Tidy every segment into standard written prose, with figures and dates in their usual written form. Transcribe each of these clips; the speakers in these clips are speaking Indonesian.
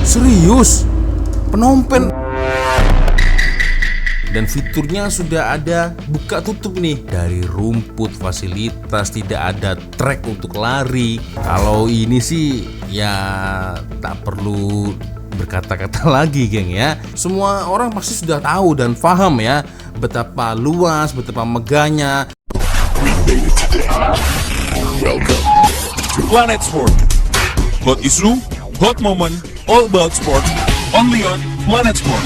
Serius? Penompen. Dan fiturnya sudah ada buka tutup nih. Dari rumput, fasilitas, tidak ada trek untuk lari. Kalau ini sih ya tak perlu berkata-kata lagi, geng ya. Semua orang pasti sudah tahu dan paham ya betapa luas, betapa megahnya. Welcome to Planet Sport. Hot issue, hot moment, all about sport. Only on Planet Sport.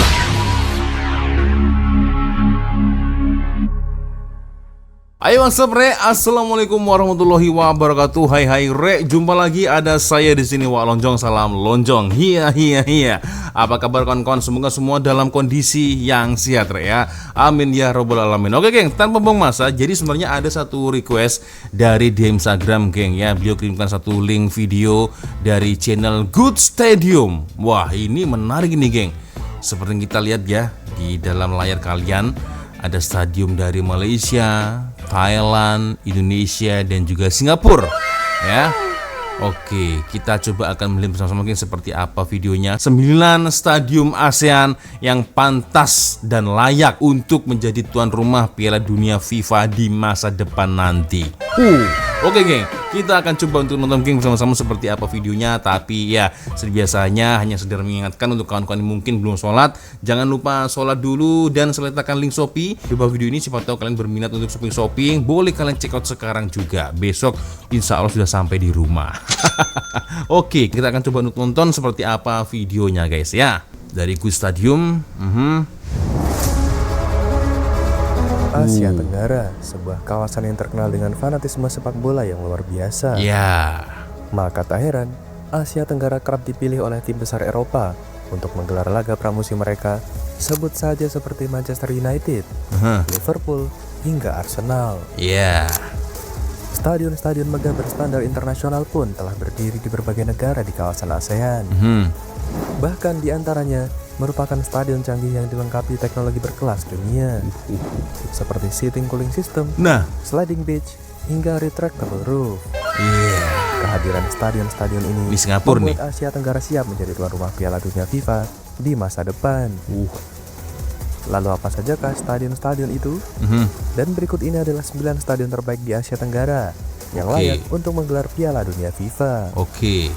Ayo what's up, Re? Assalamualaikum warahmatullahi wabarakatuh. Hai Re, jumpa lagi ada saya di sini Wak Lonjong. Salam lonjong. Hiya. Apa kabar kawan-kawan? Semoga semua dalam kondisi yang sehat, Re ya. Amin ya robbal alamin. Oke, geng, tanpa buang masa. Jadi sebenarnya ada satu request dari di Instagram, geng ya. Beliau kirimkan satu link video dari channel Good Stadium. Wah, ini menarik nih, geng. Seperti yang kita lihat ya di dalam layar kalian, ada stadium dari Malaysia, Thailand, Indonesia, dan juga Singapura ya. Oke, kita coba akan melihat bersama-sama mungkin seperti apa videonya. 9 stadium ASEAN yang pantas dan layak untuk menjadi tuan rumah Piala Dunia FIFA di masa depan nanti. Oke, geng, kita akan coba untuk nonton geng bersama-sama seperti apa videonya. Tapi ya, seperti biasanya hanya sekedar mengingatkan untuk kawan-kawan yang mungkin belum sholat, jangan lupa sholat dulu dan letakkan link Shopee di bawah video ini. Siapa tahu kalian berminat untuk shopping, boleh kalian check out sekarang juga. Besok insya Allah sudah sampai di rumah. Oke, kita akan coba untuk nonton seperti apa videonya, guys ya. Dari Good Stadium. Asia Tenggara, sebuah kawasan yang terkenal dengan fanatisme sepak bola yang luar biasa. Ya. Maka tak heran, Asia Tenggara kerap dipilih oleh tim besar Eropa untuk menggelar laga pramusim mereka. Sebut saja seperti Manchester United, Liverpool, hingga Arsenal. Stadion-stadion megah berstandar internasional pun telah berdiri di berbagai negara di kawasan ASEAN. Bahkan di antaranya merupakan stadion canggih yang dilengkapi teknologi berkelas dunia, seperti seating cooling system, sliding pitch, hingga retractable roof. Kehadiran stadion-stadion ini di Singapura membuat Asia Tenggara siap menjadi tuan rumah Piala Dunia FIFA di masa depan. Lalu apa sajakah stadion-stadion itu? Dan berikut ini adalah 9 stadion terbaik di Asia Tenggara yang layak untuk menggelar Piala Dunia FIFA. Oke,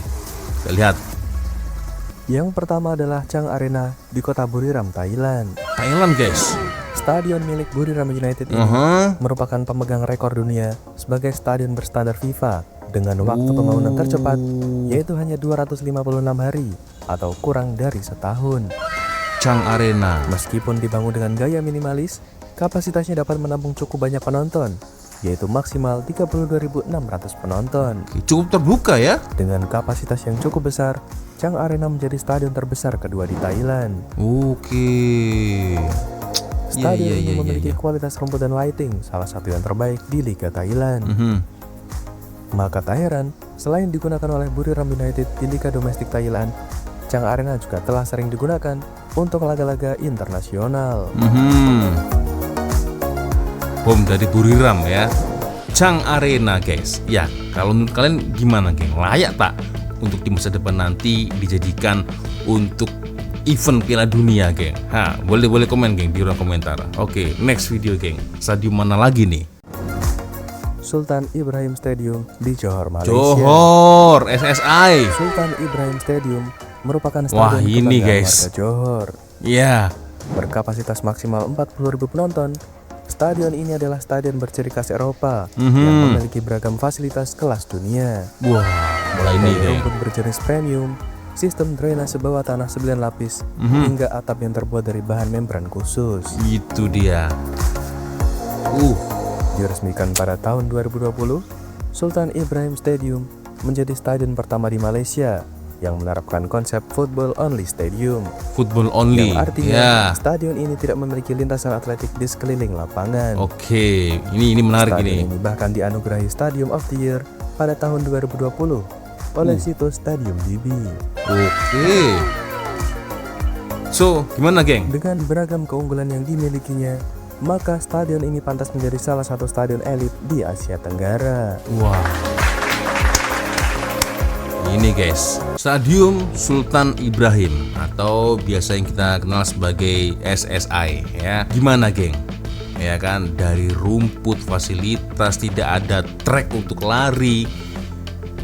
kita lihat. Yang pertama adalah Chang Arena di kota Buriram, Thailand. Thailand, guys. Stadion milik Buriram United ini merupakan pemegang rekor dunia sebagai stadion berstandar FIFA dengan waktu pembangunan tercepat, yaitu hanya 256 hari atau kurang dari setahun. Chang Arena, meskipun dibangun dengan gaya minimalis, kapasitasnya dapat menampung cukup banyak penonton, yaitu maksimal 32.600 penonton. Cukup terbuka ya. Dengan kapasitas yang cukup besar, Chang Arena menjadi stadion terbesar kedua di Thailand. Stadion ini memiliki kualitas rumput dan lighting salah satu yang terbaik di Liga Thailand. Maka tak heran, selain digunakan oleh Buriram United di Liga Domestik Thailand, Chang Arena juga telah sering digunakan untuk laga-laga internasional. Bom dari Buriram ya, Chang Arena, guys. Ya, kalau menurut kalian gimana, geng? Layak tak untuk di masa depan nanti dijadikan untuk event Piala Dunia, geng? Boleh komen, geng, di ruang komentar. Oke, next video, geng. Stadium mana lagi nih? Sultan Ibrahim Stadium di Johor, Malaysia. Johor, SSI. Sultan Ibrahim Stadium merupakan stadion kebanggaan warga Johor. Berkapasitas maksimal 40.000 penonton. Stadion ini adalah stadion berciri khas Eropa yang memiliki beragam fasilitas kelas dunia. Mulai ini rumput berjenis premium, sistem drainase bawah tanah 9 lapis, hingga atap yang terbuat dari bahan membran khusus. Itu dia. Diresmikan pada tahun 2020, Sultan Ibrahim Stadium menjadi stadion pertama di Malaysia yang menerapkan konsep football only stadium. Football only. Yang artinya stadion ini tidak memiliki lintasan atletik di sekeliling lapangan. Ini menarik. Stadion ini bahkan dianugerahi Stadium of the Year pada tahun 2020 oleh situs Stadium DB. So, gimana, geng? Dengan beragam keunggulan yang dimilikinya, maka stadion ini pantas menjadi salah satu stadion elit di Asia Tenggara. Ini guys, Stadium Sultan Ibrahim atau biasa yang kita kenal sebagai SSI ya. Gimana geng? Ya kan, dari rumput, fasilitas, tidak ada track untuk lari.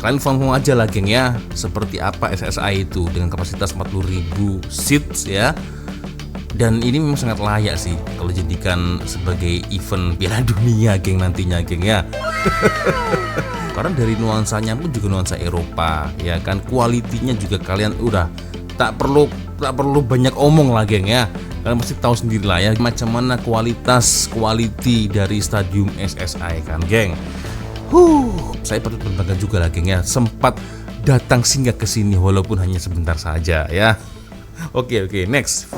Kalian paham aja lah geng ya, seperti apa SSI itu dengan kapasitas 40.000 seats ya. Dan ini memang sangat layak sih kalau dijadikan sebagai event Piala Dunia geng nantinya geng ya. Karena dari nuansanya pun juga nuansa Eropa ya kan, kualitinya juga kalian udah tak perlu banyak omong lah geng ya. Kalian pasti tahu sendiri lah ya macam mana quality dari Stadium SSI kan geng. Saya patut berbangga juga lah geng ya, sempat datang singgah ke sini walaupun hanya sebentar saja ya. Oke, next.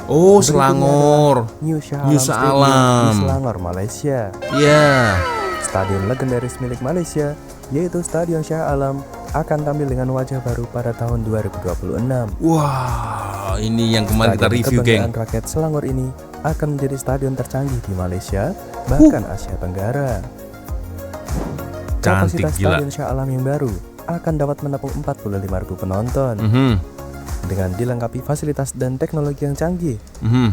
Oh, Selangor. New Shah New Alam Shah Stadium Alam. di Selangor, Malaysia. Ya. Stadion legendaris milik Malaysia, yaitu Stadion Shah Alam, akan tampil dengan wajah baru pada tahun 2026. Wah, ini yang kemarin kita Stadion review geng. Kebanggaan rakyat Selangor ini akan menjadi stadion tercanggih di Malaysia, bahkan Asia Tenggara. Cantik Kapasitas gila. Stadion Shah Alam yang baru akan dapat menampung 45.000 penonton. Dengan dilengkapi fasilitas dan teknologi yang canggih,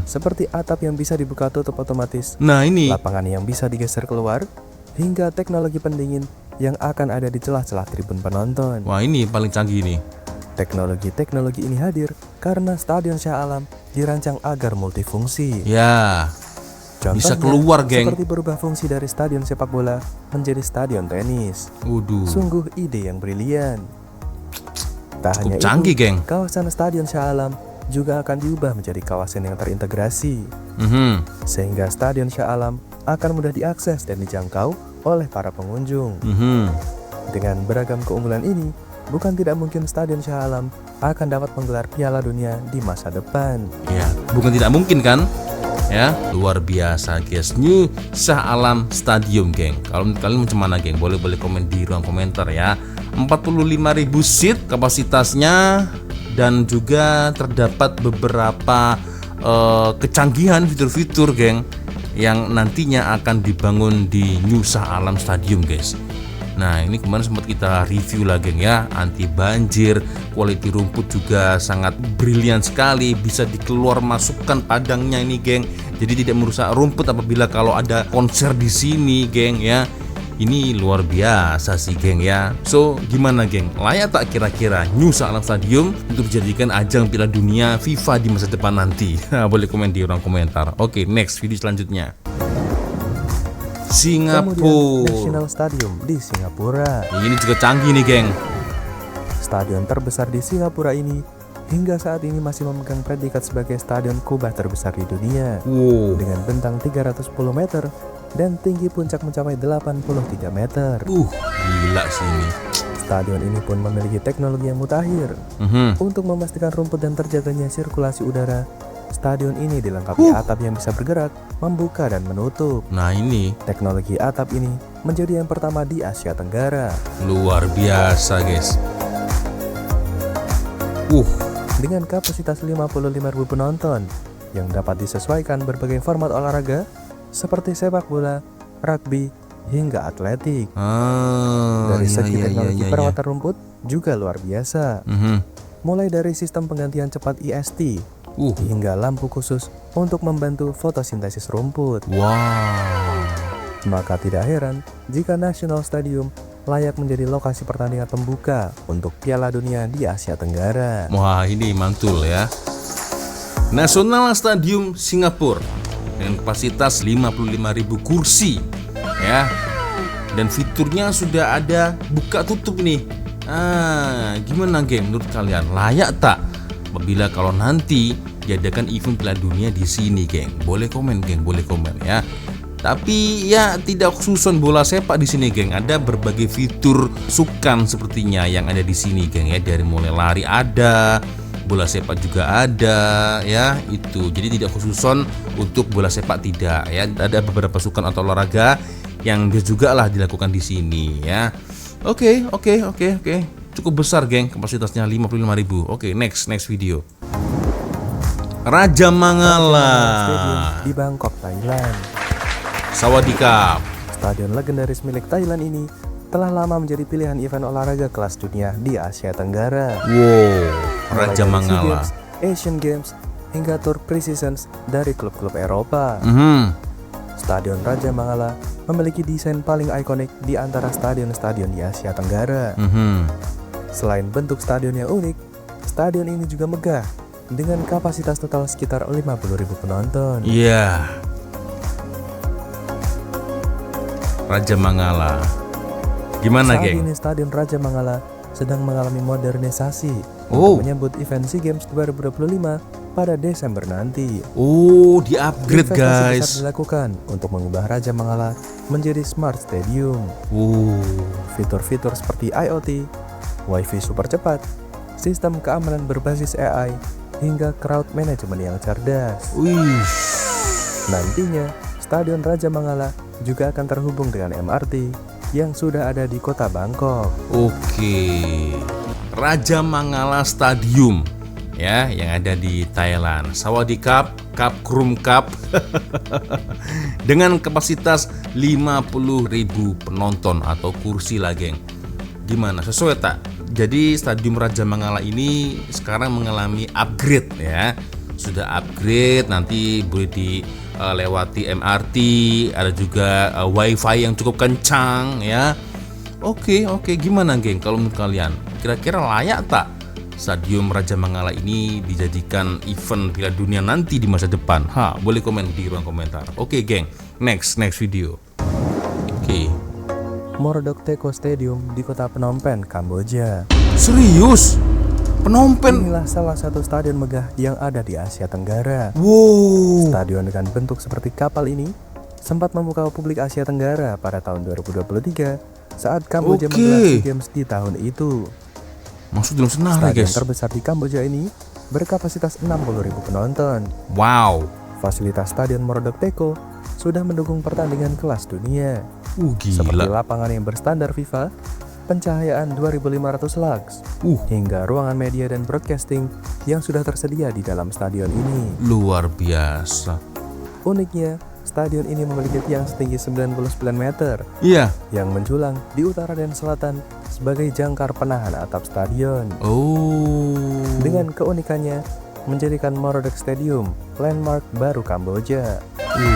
seperti atap yang bisa dibuka tutup otomatis, Nah ini, lapangan yang bisa digeser keluar, hingga teknologi pendingin yang akan ada di celah-celah tribun penonton. wah ini paling canggih nih. Teknologi ini hadir karena Stadion Shah Alam dirancang agar multifungsi. Ya, bisa Contohnya, keluar geng. seperti berubah fungsi dari stadion sepak bola menjadi stadion tenis. Waduh, Sungguh ide yang brilian. Tak cukup hanya canggih itu, geng. kawasan Stadion Shah Alam juga akan diubah menjadi kawasan yang terintegrasi, sehingga Stadion Shah Alam akan mudah diakses dan dijangkau oleh para pengunjung. Dengan beragam keunggulan ini, bukan tidak mungkin Stadion Shah Alam akan dapat menggelar Piala Dunia di masa depan. Ya, bukan tidak mungkin kan? Ya, luar biasa guys. New Shah Alam Stadium geng. Kalau kalian macam mana geng? Boleh komen di ruang komentar ya. 45.000 seat kapasitasnya, dan juga terdapat beberapa kecanggihan fitur-fitur geng yang nantinya akan dibangun di New Shah Alam Stadium guys. Nah ini kemarin sempat kita review lah geng ya, anti banjir, quality rumput juga sangat brilian sekali, bisa dikeluar masukkan padangnya ini geng, jadi tidak merusak rumput apabila kalau ada konser di sini geng ya. Ini luar biasa sih geng ya. So gimana geng, layak tak kira-kira New Shah Alam Stadium untuk dijadikan ajang Piala Dunia FIFA di masa depan nanti? Boleh komen di ruang komentar. Oke, next video selanjutnya. Kemudian Singapura. National Stadium di Singapura. Ini juga canggih nih geng. Stadion terbesar di Singapura ini hingga saat ini masih memegang predikat sebagai stadion kubah terbesar di dunia, Wow. dengan bentang 310 meter dan tinggi puncak mencapai 83 meter. Gila sih ini. Stadion ini pun memiliki teknologi yang mutakhir. Untuk memastikan rumput dan terjaganya sirkulasi udara, stadion ini dilengkapi atap yang bisa bergerak, membuka dan menutup. Nah ini Teknologi atap ini menjadi yang pertama di Asia Tenggara. luar biasa guys. Dengan kapasitas 55.000 penonton yang dapat disesuaikan berbagai format olahraga seperti sepak bola, rugby, hingga atletik. Dari segi teknologi perawatan rumput juga luar biasa. Mulai dari sistem penggantian cepat IST hingga lampu khusus untuk membantu fotosintesis rumput. Wow. Maka tidak heran jika National Stadium layak menjadi lokasi pertandingan pembuka untuk Piala Dunia di Asia Tenggara. Wah ini mantul ya. National Stadium Singapura dengan kapasitas 55.000 kursi ya, dan fiturnya sudah ada buka tutup nih. Gimana geng, menurut kalian layak tak apabila kalau nanti diadakan event Piala Dunia di sini geng? Boleh komen geng, boleh komen ya. Tapi ya tidak khususon bola sepak di sini geng, ada berbagai fitur sukan sepertinya yang ada di sini geng ya, dari mulai lari ada, bola sepak juga ada ya itu. Jadi tidak khususon untuk bola sepak tidak ya, ada beberapa sukan atau olahraga yang juga lah dilakukan di sini ya. Oke. Cukup besar geng, kapasitasnya 55.000. Oke, next video. Raja Mangala Stadium di Bangkok, Thailand. Sawadikap. Stadion legendaris milik Thailand ini telah lama menjadi pilihan event olahraga kelas dunia di Asia Tenggara. Wow, Mulai Raja dari SEA Mangala. Games, Asian Games, hingga Tour Pre-Season dari klub-klub Eropa. Stadion Raja Mangala memiliki desain paling ikonik di antara stadion-stadion di Asia Tenggara. Selain bentuk stadion yang unik, stadion ini juga megah dengan kapasitas total sekitar 50.000 penonton. Iya. Raja Mangala. Gimana, Saat geng? ini Stadion Raja Mangala sedang mengalami modernisasi Oh. untuk menyambut event SEA Games 2025 pada Desember nanti. Oh, di-upgrade, Investasi besar guys. dilakukan untuk mengubah Raja Mangala menjadi Smart Stadium. Fitur-fitur seperti IoT, Wi-Fi super cepat, sistem keamanan berbasis AI, hingga crowd management yang cerdas. Wih. Nantinya, Stadion Raja Mangala juga akan terhubung dengan MRT yang sudah ada di kota Bangkok. Oke. Raja Mangala Stadium ya yang ada di Thailand. Sawadee Cup, Cup Krum Cup. Dengan kapasitas 50.000 penonton atau kursi lah, geng. Gimana? Sesuai tak? Jadi Stadium Raja Mangala ini sekarang mengalami upgrade ya. Sudah upgrade, nanti boleh dilewati MRT, ada juga Wi-Fi yang cukup kencang ya. Oke, gimana, geng? Kalau menurut kalian, kira-kira layak tak Stadium Raja Mangala ini dijadikan event Piala Dunia nanti di masa depan? Boleh komen di ruang komentar. Oke, geng. Next video. Oke. Morodok Teko Stadium di kota Phnom Penh, Kamboja. Serius? Phnom Penh? Inilah salah satu stadion megah yang ada di Asia Tenggara. Wow. Stadion dengan bentuk seperti kapal ini sempat memukau publik Asia Tenggara pada tahun 2023 saat Kamboja Oke. menggelar SEA Games di tahun itu. Masuk dalam senar ya, Stadion guys. terbesar di Kamboja ini berkapasitas 60.000 penonton. Wow. Fasilitas Stadion Morodok Teko sudah mendukung pertandingan kelas dunia, seperti Gila. lapangan yang berstandar FIFA, pencahayaan 2.500 lux, hingga ruangan media dan broadcasting yang sudah tersedia di dalam stadion ini. Luar biasa. Uniknya, stadion ini memiliki tiang setinggi 99 meter Iya. yang menjulang di utara dan selatan sebagai jangkar penahan atap stadion. Oh. Dengan keunikannya, menjadikan Morodok Stadium landmark baru Kamboja. Oke.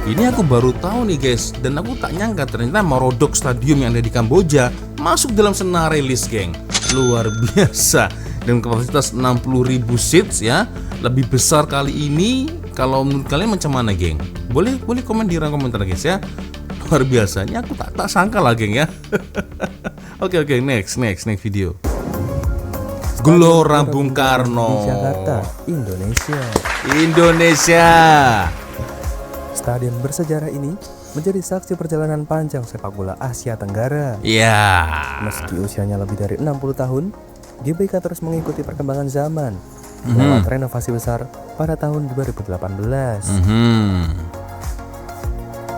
Ini aku baru tahu nih, guys, dan aku tak nyangka ternyata Morodok Stadium yang ada di Kamboja masuk dalam senarai list, geng. Luar biasa. Dengan kapasitas 60.000 seats ya, lebih besar kali ini. Kalau menurut kalian macam mana, geng? Boleh komen di ruang komentar, guys ya. Luar biasa. Ini aku tak sangka lah, geng ya. Oke, next video. Gelora Bung Karno Di Jakarta, Indonesia. Stadion bersejarah ini menjadi saksi perjalanan panjang sepak bola Asia Tenggara. Ya. Meski usianya lebih dari 60 tahun, GBK terus mengikuti perkembangan zaman lewat renovasi besar pada tahun 2018.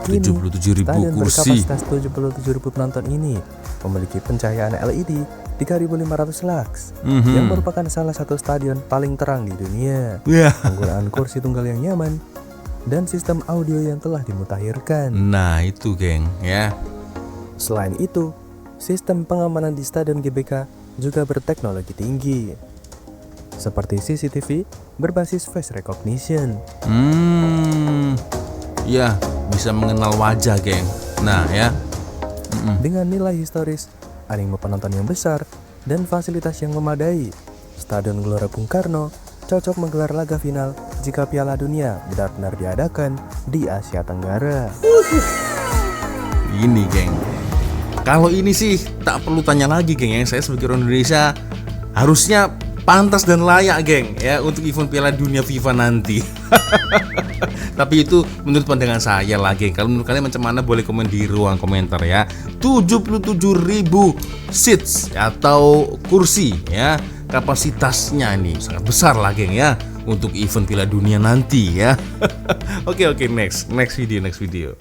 Kini, 77.000 stadion kursi. berkapasitas 77.000 penonton ini memiliki pencahayaan LED 3.500 lux yang merupakan salah satu stadion paling terang di dunia. Penggunaan kursi tunggal yang nyaman dan sistem audio yang telah dimutakhirkan. Nah, itu, geng, ya. Selain itu, sistem pengamanan di stadion GBK juga berteknologi tinggi, seperti CCTV berbasis face recognition. Ya, bisa mengenal wajah, geng. Nah, ya. Dengan nilai historis, animo penonton yang besar, dan fasilitas yang memadai, Stadion Gelora Bung Karno cocok menggelar laga final jika Piala Dunia benar-benar diadakan di Asia Tenggara. Ini, geng. Kalau ini sih tak perlu tanya lagi, geng. Yang saya sebagai orang Indonesia harusnya pantas dan layak, geng, ya, untuk event Piala Dunia FIFA nanti. Tapi itu menurut pandangan saya lah, geng. Kalau menurut kalian macam mana, boleh komen di ruang komentar ya. 77.000 seats atau kursi ya. Kapasitasnya ini sangat besar lah, geng, ya, untuk event Piala Dunia nanti ya. Oke, next video.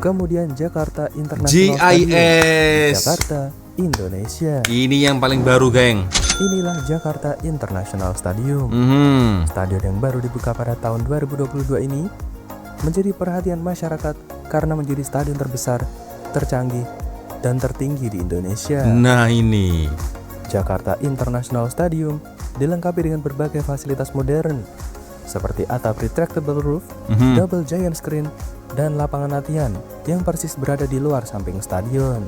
Kemudian Jakarta International GIS. Stadium, Jakarta, Indonesia. Ini yang paling baru, geng. Inilah Jakarta International Stadium. Stadion yang baru dibuka pada tahun 2022 ini menjadi perhatian masyarakat karena menjadi stadion terbesar tercanggih dan tertinggi di Indonesia. Nah ini. Jakarta International Stadium dilengkapi dengan berbagai fasilitas modern seperti atap retractable roof, double giant screen, dan lapangan latihan yang persis berada di luar samping stadion.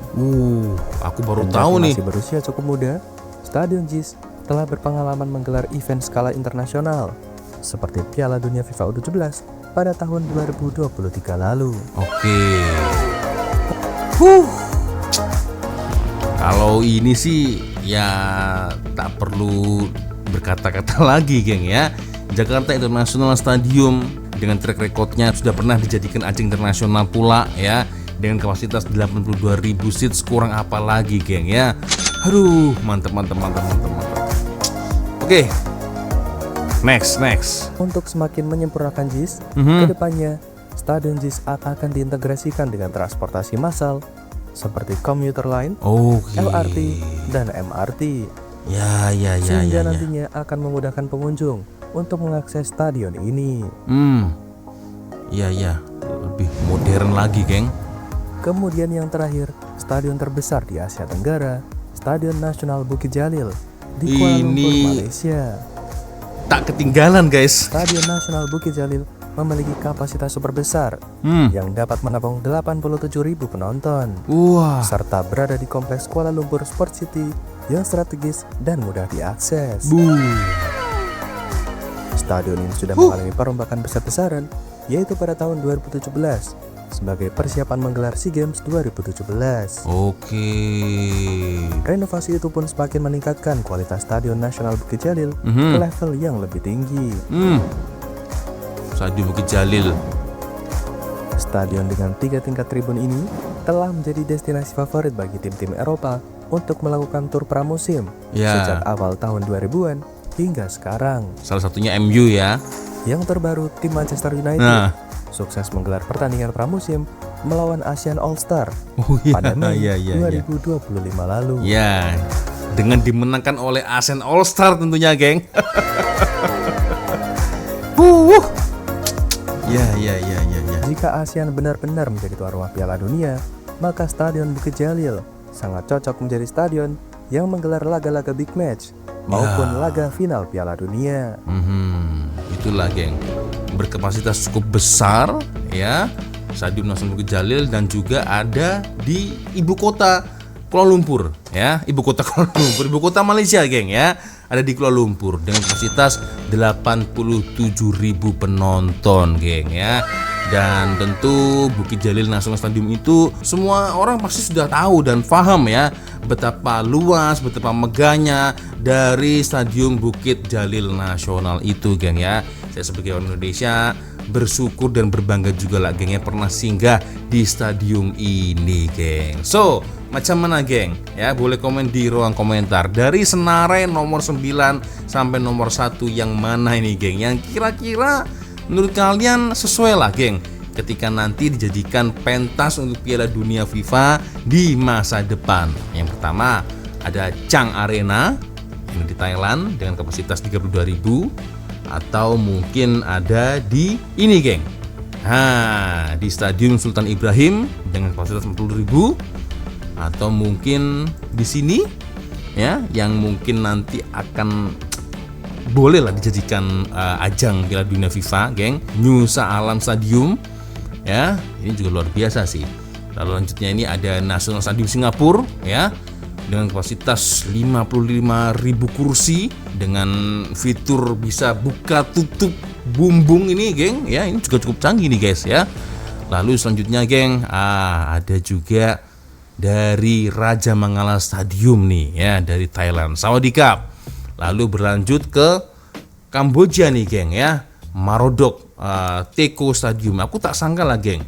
Aku baru Kendati tahu nih. masih berusia cukup muda, Stadion JIS telah berpengalaman menggelar event skala internasional seperti Piala Dunia FIFA U17 pada tahun 2023 lalu. Oke. Kalau ini sih ya tak perlu berkata-kata lagi, geng ya. Jakarta International Stadium dengan track recordnya sudah pernah dijadikan ajang internasional pula ya, dengan kapasitas 82.000 seats, kurang apa lagi, geng ya. Aduh, mantap. Oke. Next. Untuk semakin menyempurnakan JIS, kedepannya Stadion JIS akan diintegrasikan dengan transportasi massal seperti komuter line, LRT, dan MRT. Sehingga nantinya akan memudahkan pengunjung untuk mengakses stadion ini. Iya, lebih modern lagi, geng. Kemudian yang terakhir, stadion terbesar di Asia Tenggara, Stadion Nasional Bukit Jalil di Kuala Lumpur, Malaysia. Tak ketinggalan, guys. Stadion Nasional Bukit Jalil memiliki kapasitas super besar yang dapat menampung 87.000 penonton. Serta berada di kompleks Kuala Lumpur Sport City yang strategis dan mudah diakses. Stadion ini sudah mengalami perombakan besar-besaran, yaitu pada tahun 2017 sebagai persiapan menggelar SEA Games 2017. Oke. Renovasi itu pun semakin meningkatkan kualitas Stadion Nasional Bukit Jalil ke level yang lebih tinggi. Stadion Bukit Jalil. Stadion dengan 3 tingkat tribun ini telah menjadi destinasi favorit bagi tim-tim Eropa untuk melakukan tur pramusim sejak awal tahun 2000-an hingga sekarang. Salah satunya MU ya. Yang terbaru, tim Manchester United sukses menggelar pertandingan pramusim melawan ASEAN All Star pada Mei 2025 lalu. Ya, dengan dimenangkan oleh ASEAN All Star tentunya, geng. Ya. Jika ASEAN benar-benar menjadi tuan rumah Piala Dunia, maka Stadion Bukit Jalil sangat cocok menjadi stadion yang menggelar laga-laga big match maupun laga final Piala Dunia. Itulah, geng, berkapasitas cukup besar ya, Stadion Nasional Bukit Jalil, dan juga ada di ibu kota Kuala Lumpur ya, ibu kota Malaysia, geng ya, ada di Kuala Lumpur dengan kapasitas 87.000 penonton, geng ya. Dan tentu Bukit Jalil National Stadium itu semua orang pasti sudah tahu dan paham ya betapa luas, betapa megahnya dari Stadium Bukit Jalil Nasional itu, geng ya. Saya sebagai orang Indonesia bersyukur dan berbangga juga lah, geng ya, pernah singgah di stadium ini, geng. So, macam mana, geng? Ya, boleh komen di ruang komentar. Dari Senarai nomor 9 sampai nomor 1 yang mana ini, geng? Yang kira-kira menurut kalian sesuai lah, geng, ketika nanti dijadikan pentas untuk Piala Dunia FIFA di masa depan. Yang pertama ada Chang Arena yang di Thailand dengan kapasitas 32.000, atau mungkin ada di ini, geng. Di Stadium Sultan Ibrahim dengan kapasitas 40.000, atau mungkin di sini ya, yang mungkin nanti akan boleh lah dijadikan ajang Piala Dunia FIFA, geng, Nusa Alam Stadium ya, ini juga luar biasa sih. Lalu lanjutnya ini ada National Stadium Singapura ya, dengan kapasitas 55.000 kursi dengan fitur bisa buka tutup bumbung ini, geng ya, ini juga cukup canggih nih, guys ya. Lalu selanjutnya, geng, ada juga dari Raja Mangala Stadium nih ya, dari Thailand, Sawadee. Lalu berlanjut ke Kamboja nih, geng ya, Marodok Teko Stadium. Aku tak sangka lah, geng,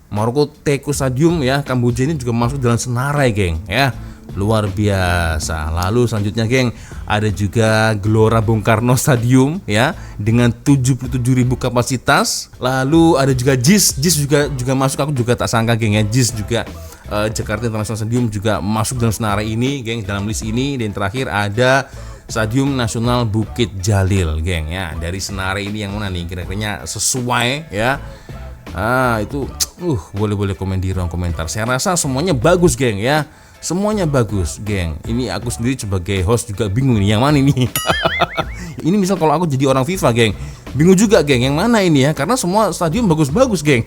Marodok Teko Stadium ya, Kamboja ini juga masuk dalam Senarai, geng ya, luar biasa. Lalu selanjutnya, geng, ada juga Gelora Bung Karno Stadium ya, dengan 77.000 kapasitas. Lalu ada juga JIS juga masuk. Aku juga tak sangka, geng ya, JIS juga Jakarta International Stadium juga masuk dalam Senarai ini, geng, dalam list ini. Dan terakhir ada Stadium Nasional Bukit Jalil, geng ya. Dari Senarai ini yang mana nih kira-kira sesuai ya Itu boleh komen di ruang komentar. Saya rasa semuanya bagus, geng ya. Semuanya bagus, geng. Ini aku sendiri sebagai host juga bingung nih yang mana ini. Ini misal kalau aku jadi orang FIFA, geng, bingung juga, geng, yang mana ini ya, karena semua stadion bagus-bagus, geng.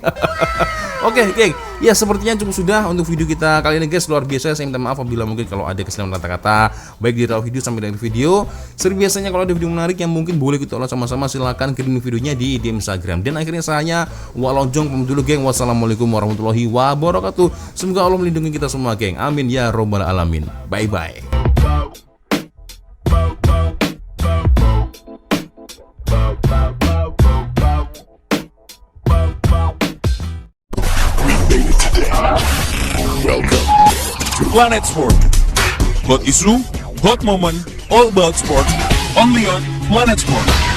Oke, geng, ya sepertinya cukup sudah untuk video kita kali ini, guys. Luar biasa, saya minta maaf apabila mungkin kalau ada kesalahan kata-kata baik di awal video sampai dari video. Seperti biasanya kalau ada video menarik yang mungkin boleh kita ulas sama-sama, silahkan kirim videonya di Instagram. Dan akhirnya saya Wak Lonjong pamit dulu, geng. Wassalamualaikum warahmatullahi wabarakatuh. Semoga Allah melindungi kita semua, geng. Amin ya robbal alamin. Bye-bye. Planet Sport. Hot issue, hot moment, all about sport. Only on Planet Sport.